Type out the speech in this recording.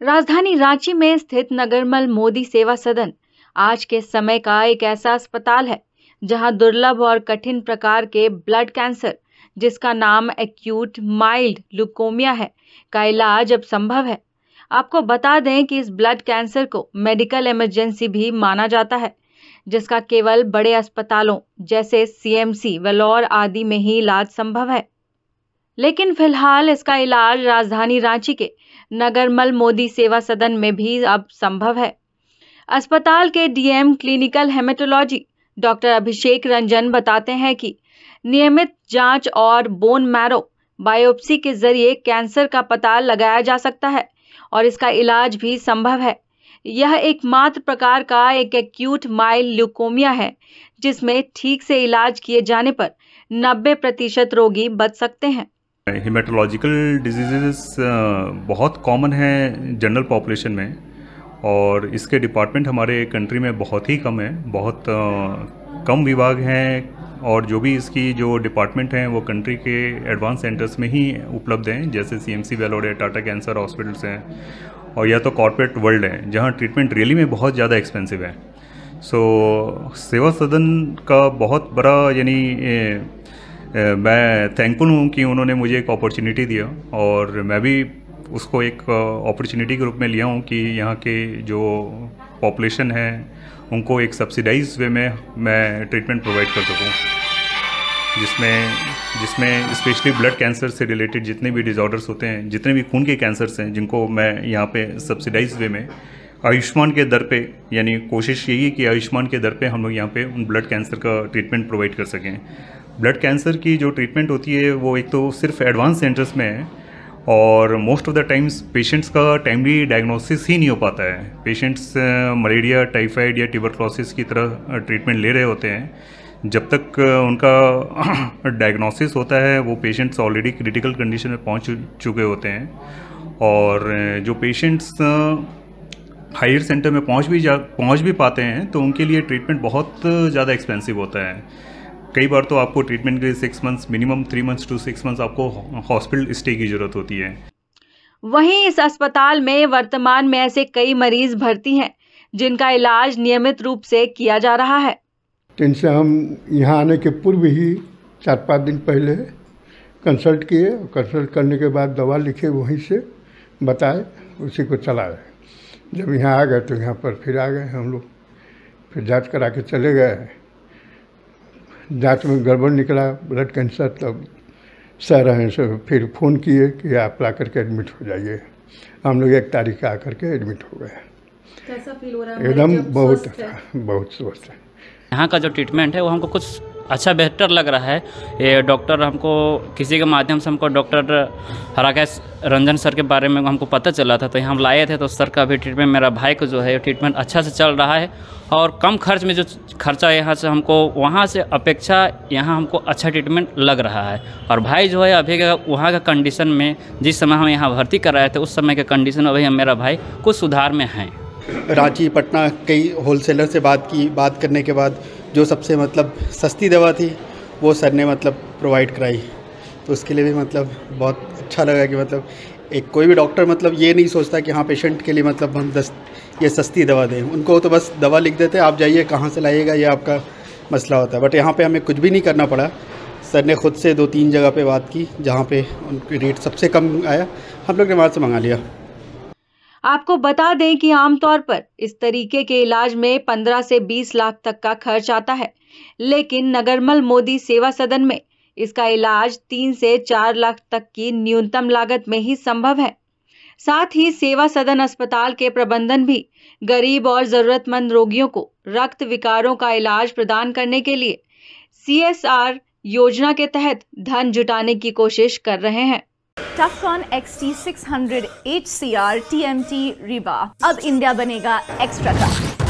राजधानी रांची में स्थित नगरमल मोदी सेवा सदन आज के समय का एक ऐसा अस्पताल है जहां दुर्लभ और कठिन प्रकार के ब्लड कैंसर, जिसका नाम एक्यूट माइल्ड ल्यूकोमिया है, का इलाज अब संभव है। आपको बता दें कि इस ब्लड कैंसर को मेडिकल इमरजेंसी भी माना जाता है, जिसका केवल बड़े अस्पतालों जैसे सीएमसी, वेलोर आदि में ही इलाज संभव है। लेकिन फिलहाल इसका इलाज राजधानी रांची के नगरमल मोदी सेवा सदन में भी अब संभव है। अस्पताल के डीएम क्लिनिकल हेमेटोलॉजी डॉक्टर अभिषेक रंजन बताते हैं कि नियमित जांच और बोन मैरो बायोप्सी के जरिए कैंसर का पता लगाया जा सकता है और इसका इलाज भी संभव है। यह एकमात्र प्रकार का एक एक्यूट माइल्ड ल्यूकोमिया है जिसमें ठीक से इलाज किए जाने पर 90% रोगी बच सकते हैं। हेमेटोलॉजिकल डिजीजेस बहुत कॉमन है जनरल पॉपुलेशन में, और इसके डिपार्टमेंट हमारे कंट्री में बहुत ही कम है। बहुत कम विभाग हैं, और जो भी इसकी जो डिपार्टमेंट हैं वो कंट्री के एडवांस सेंटर्स में ही उपलब्ध हैं, जैसे सीएमसी, वेलोर है, टाटा कैंसर हॉस्पिटल्स हैं, और या तो कॉर्पोरेट वर्ल्ड है जहाँ ट्रीटमेंट रियली में बहुत ज़्यादा एक्सपेंसिव है। सेवा सदन का बहुत बड़ा मैं थैंकफुल हूँ कि उन्होंने मुझे एक अपॉर्चुनिटी दिया, और मैं भी उसको एक अपॉर्चुनिटी के रूप में लिया हूँ कि यहाँ के जो पॉपुलेशन है उनको एक सब्सिडाइज वे में मैं ट्रीटमेंट प्रोवाइड कर सकूँ, जिसमें स्पेशली ब्लड कैंसर से रिलेटेड जितने भी डिसऑर्डर्स होते हैं, जितने भी खून के कैंसर्स हैं, जिनको मैं यहाँ पे सब्सिडाइज वे में आयुष्मान के दर पे, यानी कोशिश यही है कि आयुष्मान के दर पे हम लोग यहाँ पे उन ब्लड कैंसर का ट्रीटमेंट प्रोवाइड कर सकें। ब्लड कैंसर की जो ट्रीटमेंट होती है वो एक तो सिर्फ एडवांस सेंटर्स में है, और most of the times patients का टाइमली डायग्नोसिस ही नहीं हो पाता है। पेशेंट्स मलेरिया, टाइफाइड या ट्यूबरक्लोसिस की तरह ट्रीटमेंट ले रहे होते हैं। जब तक उनका डायग्नोसिस होता है वो पेशेंट्स ऑलरेडी क्रिटिकल कंडीशन में पहुंच चुके होते हैं, और जो पेशेंट्स हायर सेंटर में पहुंच भी पाते हैं तो उनके लिए ट्रीटमेंट बहुत ज़्यादा एक्सपेंसिव होता है। कई बार तो आपको ट्रीटमेंट के लिए 6 months, minimum 3 months to 6 months आपको हॉस्पिटल स्टे की जरूरत होती है। वहीं इस अस्पताल में वर्तमान में ऐसे कई मरीज भर्ती हैं जिनका इलाज नियमित रूप से किया जा रहा है। इनसे हम यहाँ आने के पूर्व ही 4-5 दिन पहले कंसल्ट किए, और कंसल्ट करने के बाद दवा लिखे, वहीं से बताए, उसी को चलाए। जब यहाँ आ गए तो यहाँ पर फिर आ गए हम लोग, फिर जांच करा के चले गए। जांच में गड़बड़ निकला, ब्लड कैंसर, तब सह रहे हैं, फिर फ़ोन किए कि आप ला करके एडमिट हो जाइए। हम लोग 1 तारीख आ करके एडमिट हो गए। कैसा फील हो रहा है? एकदम बहुत स्वस्थ है। यहाँ का जो ट्रीटमेंट है वो हमको कुछ अच्छा बेहतर लग रहा है। ये डॉक्टर हमको किसी के माध्यम से हमको डॉक्टर राकेश रंजन सर के बारे में हमको पता चला था, तो यहाँ हम लाए थे, तो सर का भी ट्रीटमेंट, मेरा भाई को जो है ट्रीटमेंट अच्छा से चल रहा है, और कम खर्च में जो खर्चा यहाँ से हमको वहाँ से अपेक्षा यहाँ हमको अच्छा ट्रीटमेंट लग रहा है। और भाई जो है अभी का वहाँ का कंडीशन में, जिस समय हम यहाँ भर्ती कराए थे उस समय के कंडीशन अभी मेरा भाई कुछ सुधार में हैं। रांची, पटना कई होलसेलर से बात करने के बाद जो सबसे सस्ती दवा थी वो सर ने प्रोवाइड कराई, तो उसके लिए भी बहुत अच्छा लगा कि एक कोई भी डॉक्टर ये नहीं सोचता कि हाँ पेशेंट के लिए हम ये सस्ती दवा दें। उनको तो बस दवा लिख देते, आप जाइए, कहाँ से लाइएगा, ये आपका मसला होता है। बट यहाँ पे हमें कुछ भी नहीं करना पड़ा। सर ने खुद से 2-3 जगह पे बात की, जहाँ पे उनकी रेट सबसे कम आया, हम लोग ने वहाँ से मंगा लिया। आपको बता दें कि आमतौर पर इस तरीके के इलाज में 15 से 20 लाख तक का खर्च आता है, लेकिन नगरमल मोदी सेवा सदन में इसका इलाज 3 से 4 लाख तक की न्यूनतम लागत में ही संभव है। साथ ही सेवा सदन अस्पताल के प्रबंधन भी गरीब और जरूरतमंद रोगियों को रक्त विकारों का इलाज प्रदान करने के लिए CSR योजना के तहत धन जुटाने की कोशिश कर रहे हैं। टफकॉन XT600 HCR TMT रिबा, अब इंडिया बनेगा एक्स्ट्रा टफ।